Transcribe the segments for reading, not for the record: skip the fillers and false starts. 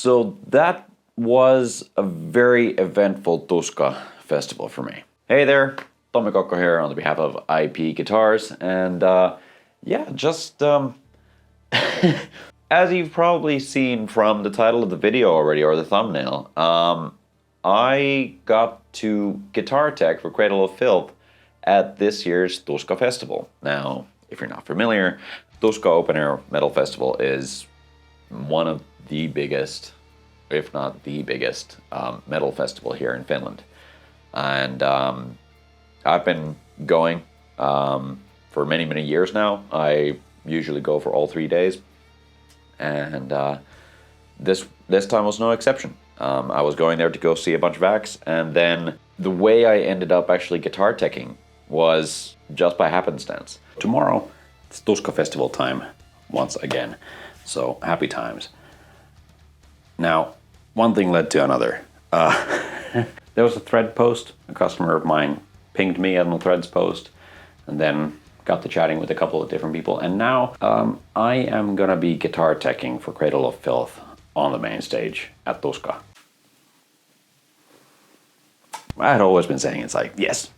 So that was a very eventful Tuska festival for me. Hey there, Tommi Kokko here on behalf of ipguitars, and as you've probably seen from the title of the video already, or the thumbnail, I got to guitar tech for Cradle of Filth at this year's Tuska festival. Now, if you're not familiar, Tuska Open Air Metal Festival is one of the biggest, if not the biggest, metal festival here in Finland. And I've been going for many, many years now. I usually go for all 3 days. And this time was no exception. I was going there to go see a bunch of acts, and then the way I ended up actually guitar teching was just by happenstance. Tomorrow, it's Tuska Festival time once again, so happy times. Now, one thing led to another. There was a thread post. A customer of mine pinged me on the threads post, and then got to chatting with a couple of different people. And now I am gonna be guitar teching for Cradle of Filth on the main stage at Tuska. I had always been saying, it's like, yes,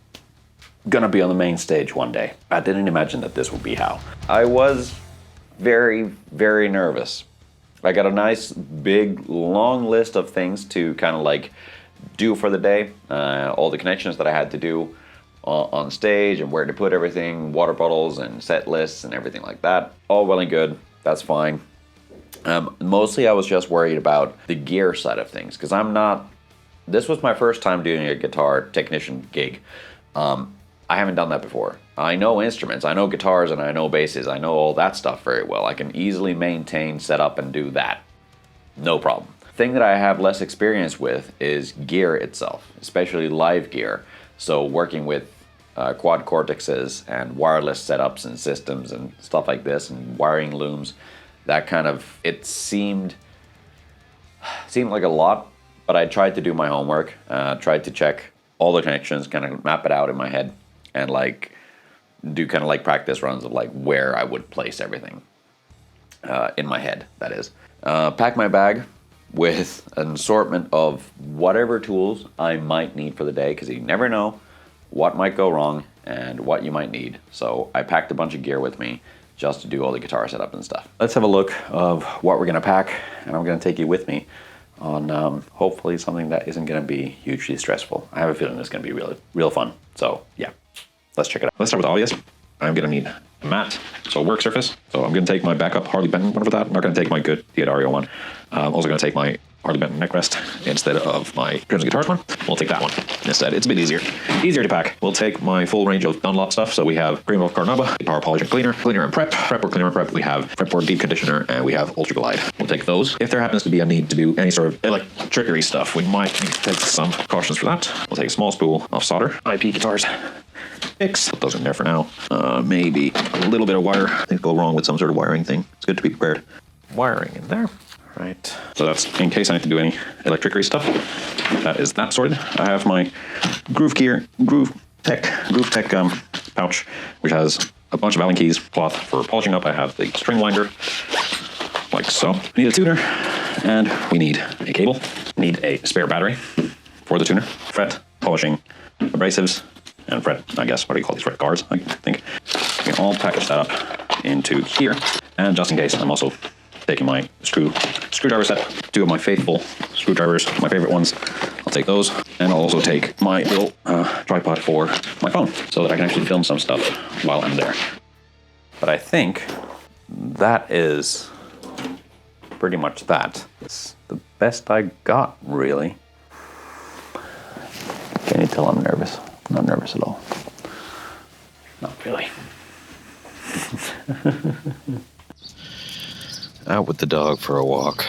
gonna be on the main stage one day. I didn't imagine that this would be how. I was very, very nervous. I got a nice, big, long list of things to kind of like do for the day. All the connections that I had to do on stage and where to put everything, water bottles and set lists and everything like that. All well and good, that's fine. Mostly I was just worried about the gear side of things, because this was my first time doing a guitar technician gig. I haven't done that before. I know instruments, I know guitars, and I know basses, I know all that stuff very well. I can easily maintain, set up, and do that. No problem. The thing that I have less experience with is gear itself, especially live gear. So working with quad cortexes and wireless setups and systems and stuff like this, and wiring looms, that kind of, it seemed like a lot, but I tried to do my homework, tried to check all the connections, kind of map it out in my head, and like do kind of like practice runs of like where I would place everything in my head, that is. Pack my bag with an assortment of whatever tools I might need for the day, because you never know what might go wrong and what you might need. So I packed a bunch of gear with me just to do all the guitar setup and stuff. Let's have a look of what we're gonna pack, and I'm gonna take you with me on hopefully something that isn't gonna be hugely stressful. I have a feeling it's gonna be real fun. So yeah, let's check it out. Let's start with the obvious. I'm gonna need a mat, so a work surface. So I'm gonna take my backup Harley Benton one for that. I'm not gonna take my good Diodario one. I'm also gonna take my Harley Benton neck rest instead of my Crimson Guitars one. We'll take that one instead. It's a bit easier to pack. We'll take my full range of Dunlop stuff. So we have Cream of Carnauba, Power Polish and Cleaner and Prep or Cleaner and Prep. We have Fretboard Deep Conditioner, and we have Ultra Glide. We'll take those. If there happens to be a need to do any sort of electricity stuff, we might need to take some precautions for that. We'll take a small spool of solder, ipguitars picks. Put those in there for now. Maybe a little bit of wire. Things go wrong with some sort of wiring thing. It's good to be prepared. Wiring in there. Right. So that's in case I need to do any electricity stuff. That is that sorted. I have my Groove Tech pouch, which has a bunch of Allen keys, cloth for polishing up. I have the string winder, like so. We need a tuner, and we need a cable. We need a spare battery for the tuner, fret, polishing, abrasives, and fret, I guess, what do you call these, fret guards, I think. We can all package that up into here. And just in case, I'm also taking my screwdriver set, 2 of my faithful screwdrivers, my favorite ones. I'll take those, and I'll also take my little tripod for my phone, so that I can actually film some stuff while I'm there. But I think that is pretty much that. It's the best I got, really. Can you tell I'm nervous? I'm not nervous at all. Not really. Out with the dog for a walk.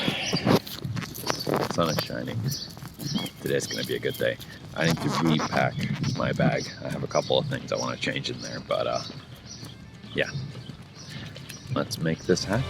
The sun is shining. Today's gonna be a good day. I need to repack my bag. I have a couple of things I want to change in there, but yeah. Let's make this happen.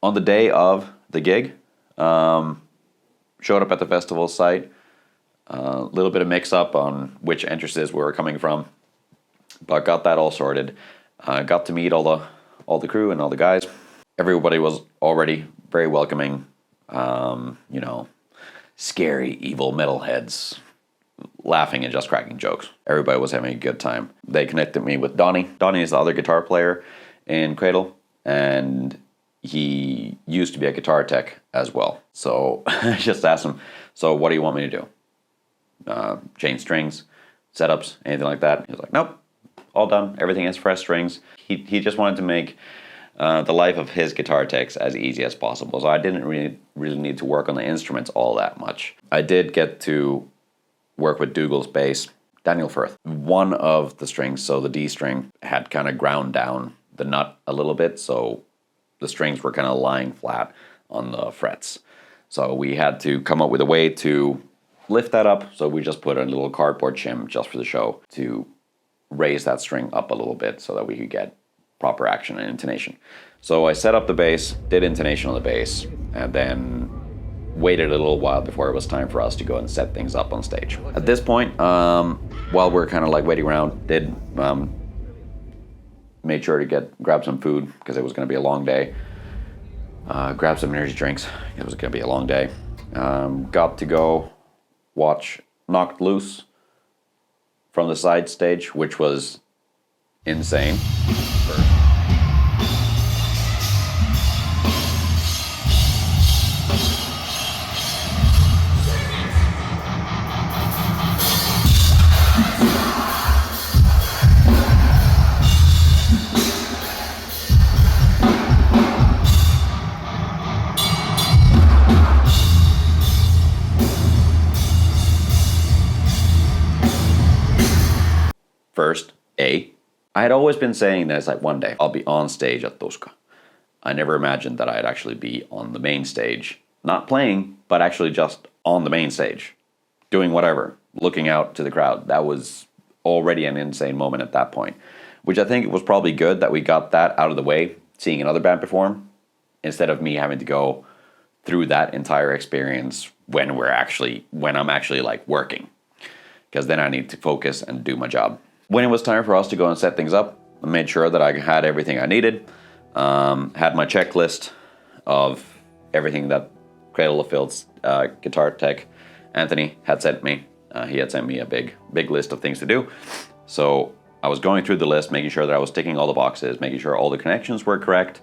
On the day of the gig, showed up at the festival site. A little bit of mix-up on which entrances we were coming from, but got that all sorted. Got to meet all the crew and all the guys. Everybody was already very welcoming. You know, scary, evil metalheads laughing and just cracking jokes. Everybody was having a good time. They connected me with Donnie. Donnie is the other guitar player in Cradle, and he used to be a guitar tech as well. So I just asked him, so what do you want me to do? Change strings, setups, anything like that? He was like, nope, all done. Everything is fresh strings. He just wanted to make the life of his guitar techs as easy as possible. So I didn't really need to work on the instruments all that much. I did get to work with Dougal's bass, Daniel Firth. One of the strings, so the D string, had kind of ground down the nut a little bit, so the strings were kind of lying flat on the frets. So we had to come up with a way to lift that up. So we just put a little cardboard shim just for the show to raise that string up a little bit so that we could get proper action and intonation. So I set up the bass, did intonation on the bass, and then waited a little while before it was time for us to go and set things up on stage. At this point, while we're kind of like waiting around, made sure to grab some food because it was going to be a long day. Grab some energy drinks. It was going to be a long day. Got to go watch Knocked Loose from the side stage, which was insane. First, I had always been saying that it's like one day I'll be on stage at Tuska. I never imagined that I'd actually be on the main stage, not playing, but actually just on the main stage, doing whatever, looking out to the crowd. That was already an insane moment at that point, which I think it was probably good that we got that out of the way, seeing another band perform, instead of me having to go through that entire experience when I'm actually like working, because then I need to focus and do my job. When it was time for us to go and set things up, I made sure that I had everything I needed. Had my checklist of everything that Cradle of Filth's guitar tech, Anthony, had sent me. He had sent me a big list of things to do. So I was going through the list, making sure that I was ticking all the boxes, making sure all the connections were correct.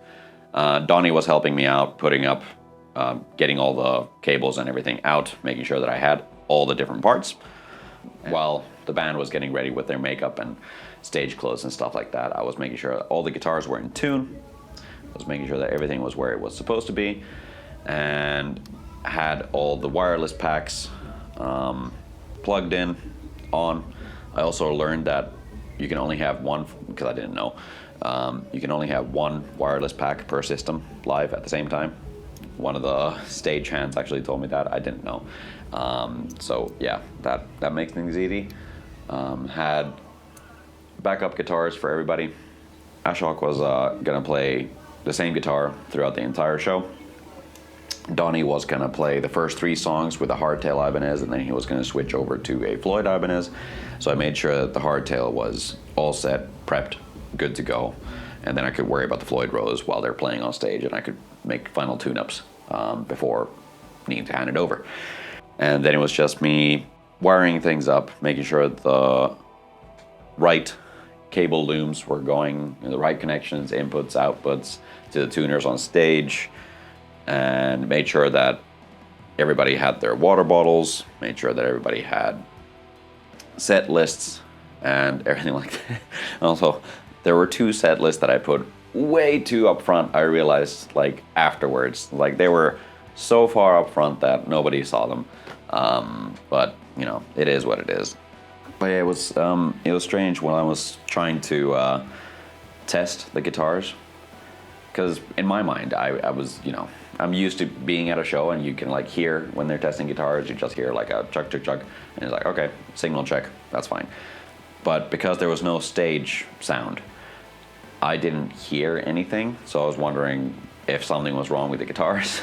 Donnie was helping me out, putting up, getting all the cables and everything out, making sure that I had all the different parts, while the band was getting ready with their makeup and stage clothes and stuff like that. I was making sure that all the guitars were in tune. I was making sure that everything was where it was supposed to be, and had all the wireless packs plugged in, on. I also learned that you can only have one, because I didn't know, you can only have one wireless pack per system live at the same time. One of the stage hands actually told me that. I didn't know. So yeah, that makes things easy. Had backup guitars for everybody. Ashok was gonna play the same guitar throughout the entire show. Donnie was gonna play the first 3 songs with a hardtail Ibanez, and then he was gonna switch over to a Floyd Ibanez. So I made sure that the hardtail was all set, prepped, good to go, and then I could worry about the Floyd Rose while they're playing on stage, and I could make final tune-ups before needing to hand it over. And then it was just me wiring things up, making sure the right cable looms were going, the right connections, inputs, outputs to the tuners on stage, and made sure that everybody had their water bottles, made sure that everybody had set lists and everything like that. Also, there were 2 set lists that I put way too up front. I realized like afterwards, like they were so far up front that nobody saw them. But you know, it is what it is. But yeah, it was strange when I was trying to test the guitars, because in my mind, I was, you know, I'm used to being at a show and you can like hear when they're testing guitars, you just hear like a chuck, chuck, chuck, and it's like, okay, signal check, that's fine. But because there was no stage sound, I didn't hear anything, so I was wondering if something was wrong with the guitars.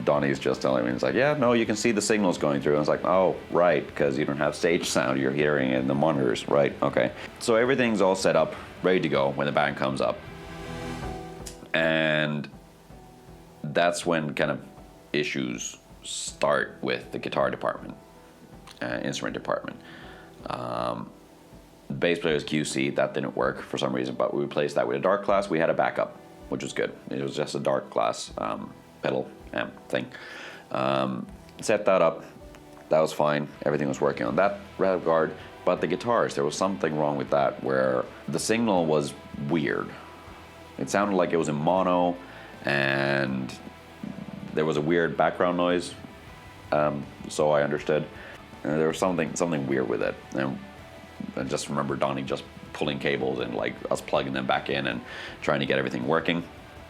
Donnie's just telling me, it's like, yeah, no, you can see the signals going through. And it's like, oh, right, because you don't have stage sound, you're hearing it in the monitors, right, okay. So everything's all set up, ready to go when the band comes up. And that's when kind of issues start with the guitar department, instrument department. Bass player's QC, that didn't work for some reason, but we replaced that with a dark class. We had a backup, which was good. It was just a dark class pedal amp thing. Set that up, that was fine. Everything was working on that regard, but the guitars, there was something wrong with that where the signal was weird. It sounded like it was in mono, and there was a weird background noise, so I understood. And there was something weird with it. And I just remember Donnie just pulling cables and like us plugging them back in and trying to get everything working.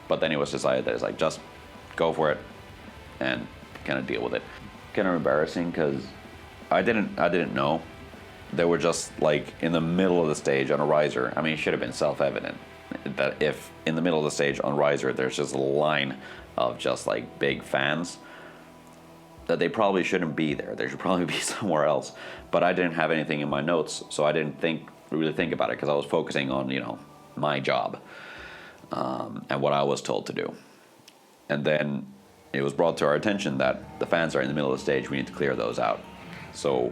But then it was decided that it's like, just go for it and kind of deal with it. Kind of embarrassing because I didn't know. They were just like in the middle of the stage on a riser. I mean, it should have been self-evident that if in the middle of the stage on riser there's just a line of just like big fans, that they probably shouldn't be there. They should probably be somewhere else. But I didn't have anything in my notes, so I didn't really think about it because I was focusing on, you know, my job and what I was told to do. And then it was brought to our attention that the fans are in the middle of the stage. We need to clear those out. So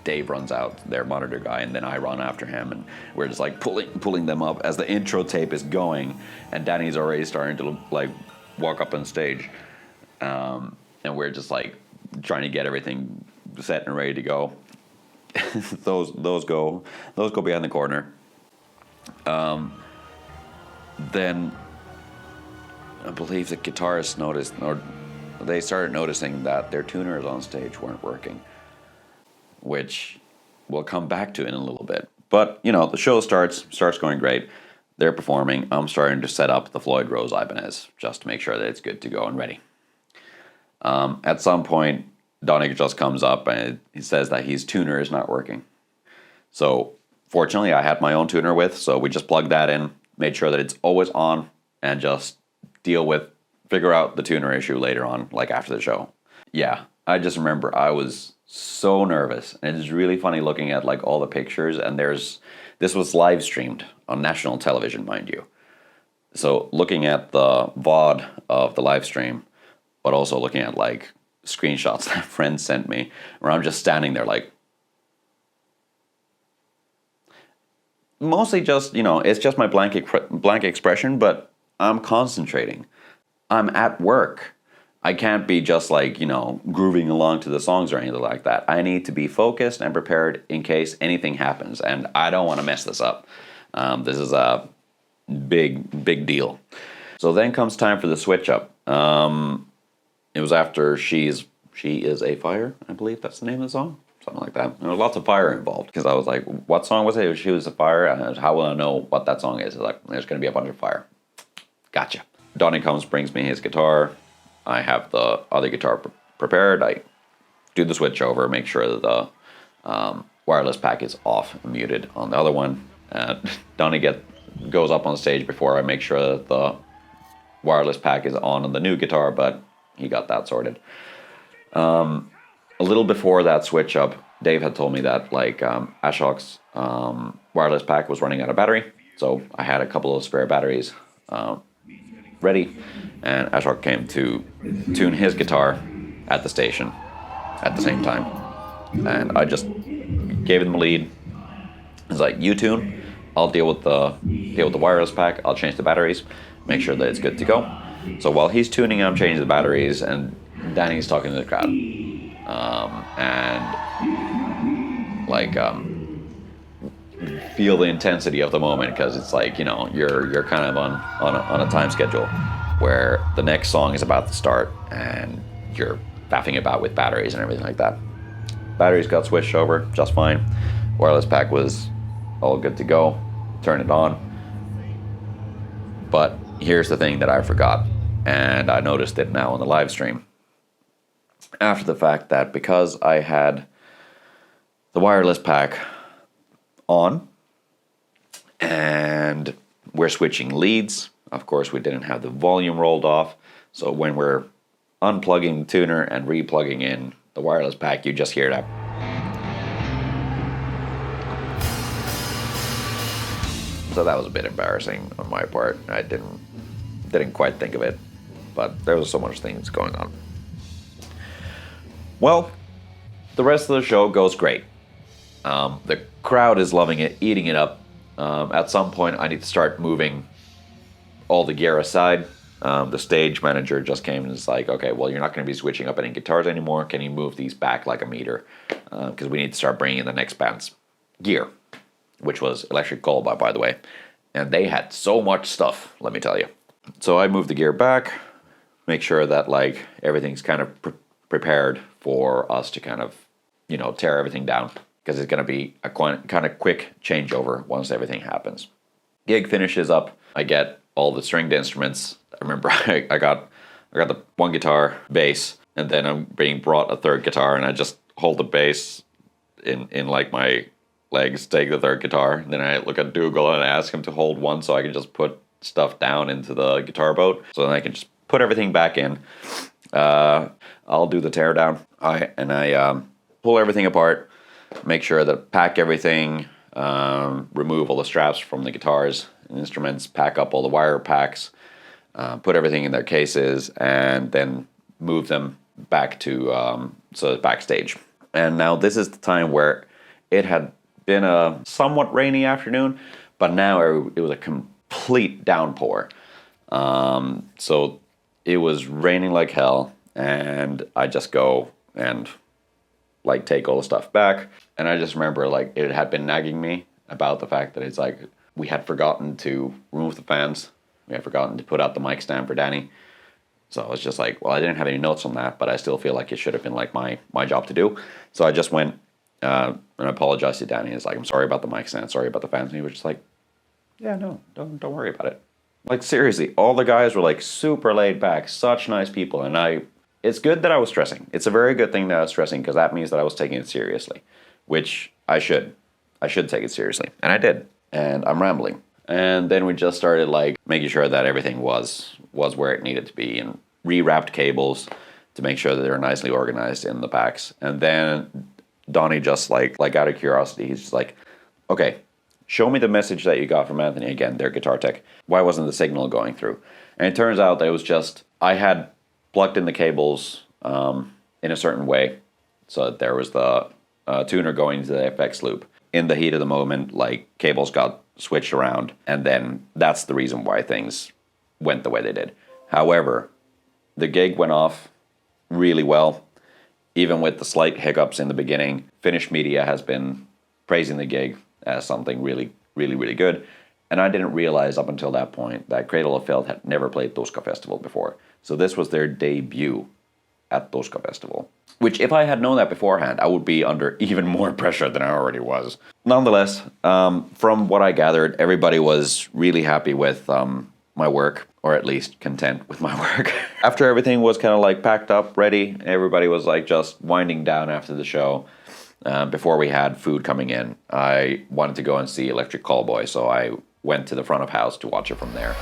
Dave runs out, their monitor guy, and then I run after him, and we're just like pulling them up as the intro tape is going, and Danny's already starting to like walk up on stage, and we're just like trying to get everything set and ready to go. those go behind the corner. Then I believe the guitarists noticed, or they started noticing that their tuners on stage weren't working, which we'll come back to in a little bit. But, you know, the show starts going great. They're performing. I'm starting to set up the Floyd Rose Ibanez just to make sure that it's good to go and ready. At some point, Donnie just comes up and he says that his tuner is not working. So, fortunately, I had my own tuner with, so we just plugged that in, made sure that it's always on, and just figure out the tuner issue later on, like after the show. Yeah, I just remember I was so nervous, and it's really funny looking at like all the pictures, and this was live streamed on national television, mind you. So looking at the VOD of the live stream, but also looking at like screenshots that friends sent me, where I'm just standing there like, mostly just, you know, it's just my blank expression, but I'm concentrating. I'm at work. I can't be just like, you know, grooving along to the songs or anything like that. I need to be focused and prepared in case anything happens, and I don't want to mess this up. This is a big deal. So then comes time for the switch up. It was after She Is a Fire, I believe that's the name of the song. Something like that. There was lots of fire involved, because I was like, what song was it? She Was a Fire, and how will I know what that song is? It's like, there's going to be a bunch of fire. Gotcha. Donnie comes, brings me his guitar. I have the other guitar prepared. I do the switch over, make sure that the wireless pack is off and muted on the other one. Donnie goes up on stage before I make sure that the wireless pack is on the new guitar, but he got that sorted. A little before that switch up, Dave had told me that like Ashok's wireless pack was running out of battery, so I had a couple of spare batteries ready, and Ashok came to tune his guitar at the station at the same time, and I just gave him the lead. It's like, you tune, I'll deal with the wireless pack, I'll change the batteries, make sure that it's good to go. So while he's tuning, I'm changing the batteries, and Danny's talking to the crowd, feel the intensity of the moment, because it's like, you know, you're kind of on a time schedule where the next song is about to start, and you're faffing about with batteries and everything like that. Batteries got switched over just fine. Wireless pack was all good to go. Turn it on. But here's the thing that I forgot, and I noticed it now on the live stream after the fact, that because I had the wireless pack on and we're switching leads, Of course, we didn't have the volume rolled off, so when we're unplugging the tuner and replugging in the wireless pack, you just hear that. So that was a bit embarrassing on my part. I didn't quite think of it, but there was so much things going on. Well, the rest of the show goes great. The crowd is loving it, eating it up. At some point, I need to start moving all the gear aside. The stage manager just came and was like, okay, well, you're not going to be switching up any guitars anymore. Can you move these back like a meter? Because we need to start bringing in the next band's gear, which was Electric Callboy, by the way. And they had so much stuff, let me tell you. So I moved the gear back, make sure that like everything's kind of prepared for us to kind of, you know, tear everything down, because it's going to be a kind of quick changeover once everything happens. Gig finishes up, I get all the stringed instruments. I remember I got the one guitar, bass, and then I'm being brought a third guitar, and I just hold the bass in like my legs, take the third guitar, and then I look at Dougal and I ask him to hold one so I can just put stuff down into the guitar boat, so then I can just put everything back in. I'll do the tear down. I pull everything apart, make sure that pack everything, remove all the straps from the guitars and instruments, pack up all the wire packs, put everything in their cases, and then move them back to backstage. And now this is the time where it had been a somewhat rainy afternoon, but now it was a complete downpour. So it was raining like hell, and I just go and like take all the stuff back. And I just remember like it had been nagging me about the fact that it's like we had forgotten to remove the fans. We had forgotten to put out the mic stand for Danny. So I was just like, well, I didn't have any notes on that, but I still feel like it should have been like my job to do. So I just went and apologized to Danny. It's like, I'm sorry about the mic stand, sorry about the fans. And he was just like, yeah, no, don't worry about it. Like seriously, all the guys were like super laid back, such nice people. And it's good that I was stressing. It's a very good thing that I was stressing, because that means that I was taking it seriously, which I should. I should take it seriously. And I did. And I'm rambling. And then we just started like making sure that everything was where it needed to be, and rewrapped cables to make sure that they were nicely organized in the packs. And then Donnie just like out of curiosity, he's just like, okay, show me the message that you got from Anthony again, their guitar tech. Why wasn't the signal going through? And it turns out that it was just, I had plugged in the cables in a certain way, so that there was the tuner going to the FX loop. In the heat of the moment, like cables got switched around, and then that's the reason why things went the way they did. However, the gig went off really well, even with the slight hiccups in the beginning. Finnish media has been praising the gig as something really, really, really good. And I didn't realize up until that point that Cradle of Filth had never played Tuska Festival before. So this was their debut at Tuska Festival. Which, if I had known that beforehand, I would be under even more pressure than I already was. Nonetheless, from what I gathered, everybody was really happy with my work, or at least content with my work. After everything was kind of like packed up, ready, everybody was like just winding down after the show. Before we had food coming in, I wanted to go and see Electric Callboy, so I went to the front of house to watch it from there.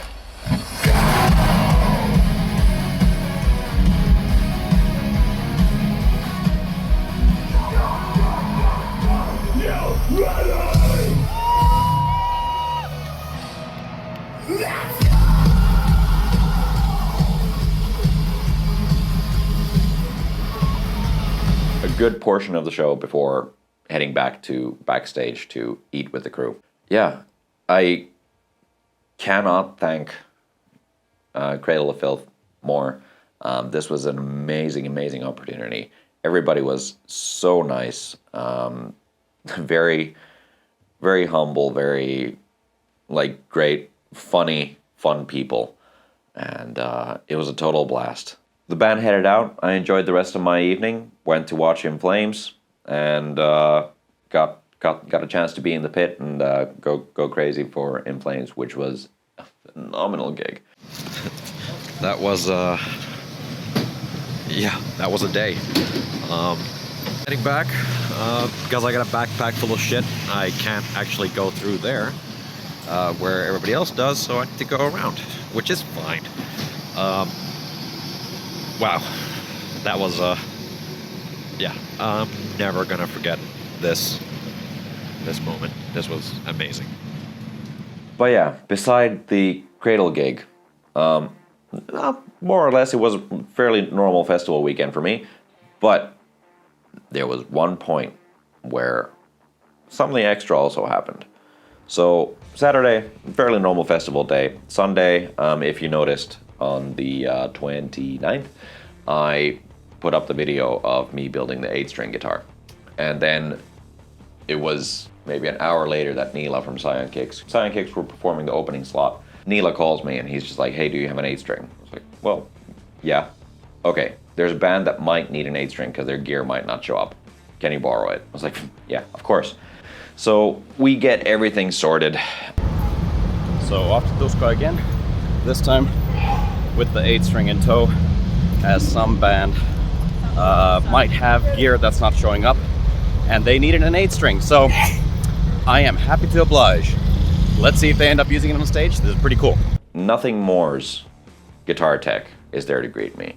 A good portion of the show before heading back to backstage to eat with the crew. Yeah, I cannot thank Cradle of Filth more. This was an amazing, amazing opportunity. Everybody was so nice, very, very humble, very like great, funny, fun people, and it was a total blast. The band headed out. I enjoyed the rest of my evening. Went to watch In Flames, and got a chance to be in the pit and go crazy for In Flames, which was a phenomenal gig. That was that was a day. Heading back because I got a backpack full of shit. I can't actually go through there. where everybody else does, so I need to go around, which is fine. Wow, that was yeah, I'm never gonna forget this moment. This was amazing. But yeah, beside the Cradle gig, more or less it was a fairly normal festival weekend for me. But there was one point where something extra also happened. So Saturday, fairly normal festival day. Sunday, if you noticed, on the 29th, I put up the video of me building the 8-string guitar. And then it was maybe an hour later that Neela from Scion Kicks were performing the opening slot. Neela calls me and he's just like, hey, do you have an 8-string? I was like, well, yeah. Okay, there's a band that might need an 8-string because their gear might not show up. Can you borrow it? I was like, yeah, of course. So we get everything sorted. So off to Tuska again, this time with the 8-string in tow, as some band might have gear that's not showing up, and they needed an 8-string, so I am happy to oblige. Let's see if they end up using it on stage. This is pretty cool. Nothing More's guitar tech is there to greet me.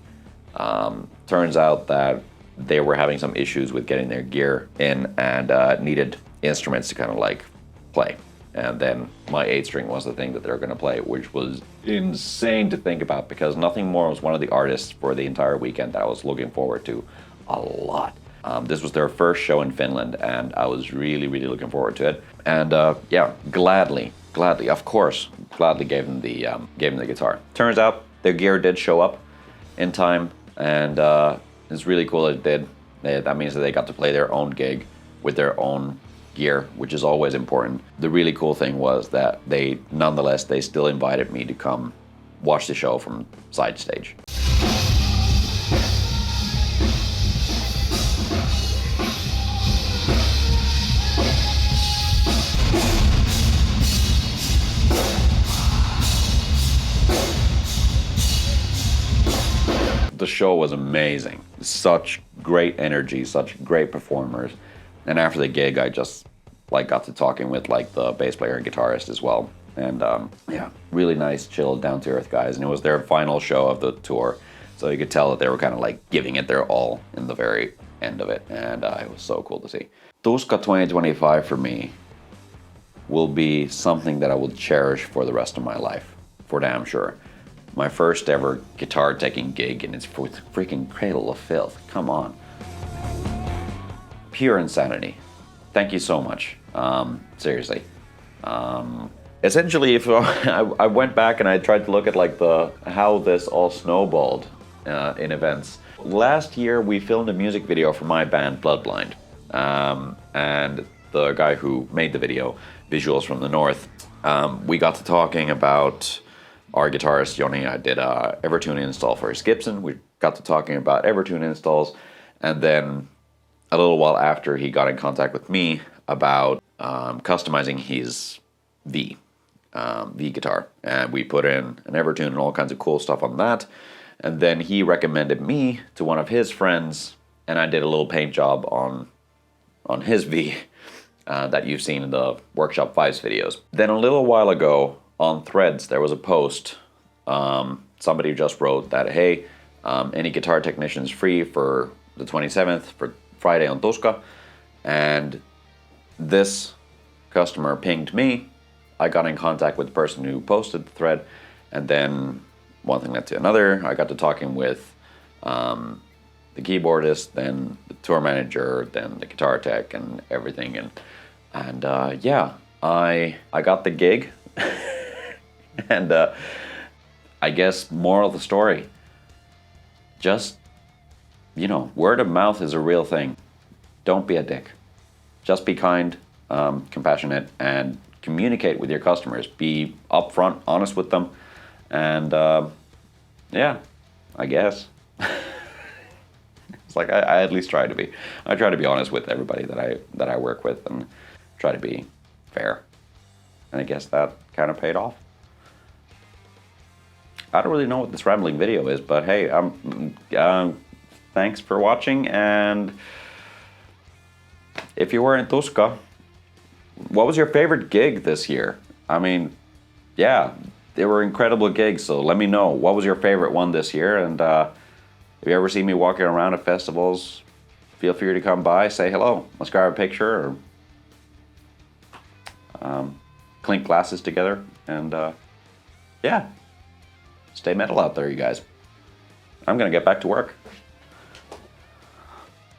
Turns out that they were having some issues with getting their gear in and needed instruments to kind of like play. And then my 8-string was the thing that they were going to play, which was insane to think about because Nothing More was one of the artists for the entire weekend that I was looking forward to a lot. This was their first show in Finland, and I was really, really looking forward to it. And yeah, gladly, of course, gave them the guitar. Turns out their gear did show up in time, and it's really cool that it did. That means that they got to play their own gig with their own gear, which is always important. The really cool thing was that they still invited me to come watch the show from side stage. The show was amazing. Such great energy, such great performers. And after the gig, I just got to talking with the bass player and guitarist as well. And yeah, really nice, chill, down-to-earth guys. And it was their final show of the tour. So you could tell that they were kind of giving it their all in the very end of it. And it was so cool to see. Tuska 2025 for me will be something that I will cherish for the rest of my life, for damn sure. My first ever guitar taking gig, and it's with freaking Cradle of Filth. Come on. Pure insanity. Thank you so much. Seriously. Essentially, if I went back and I tried to look at how this all snowballed in events. Last year, we filmed a music video for my band Bloodblind, and the guy who made the video, Visuals from the North, we got to talking about our guitarist Joni. I did a Evertune install for his Gibson. We got to talking about Evertune installs, and then a little while after, he got in contact with me about customizing his V guitar, and we put in an Evertune and all kinds of cool stuff on that. And then he recommended me to one of his friends, and I did a little paint job on his V that you've seen in the Workshop 5's videos. Then a little while ago, on Threads, there was a post. Somebody just wrote that, hey, any guitar technicians free for the 27th, for Friday on Tuska. And this customer pinged me. I got in contact with the person who posted the thread. And then one thing led to another. I got to talking with the keyboardist, then the tour manager, then the guitar tech and everything. And yeah, I got the gig. And I guess moral of the story, just, word of mouth is a real thing. Don't be a dick. Just be kind, compassionate, and communicate with your customers. Be upfront, honest with them, and yeah, I guess. It's I at least try to be. I try to be honest with everybody that I work with, and try to be fair. And I guess that kind of paid off. I don't really know what this rambling video is, but hey, thanks for watching, and if you were in Tuska, what was your favorite gig this year? I mean, yeah, they were incredible gigs. So let me know, what was your favorite one this year? And if you ever see me walking around at festivals, feel free to come by, say hello. Let's grab a picture or clink glasses together. And yeah, stay metal out there, you guys. I'm gonna get back to work.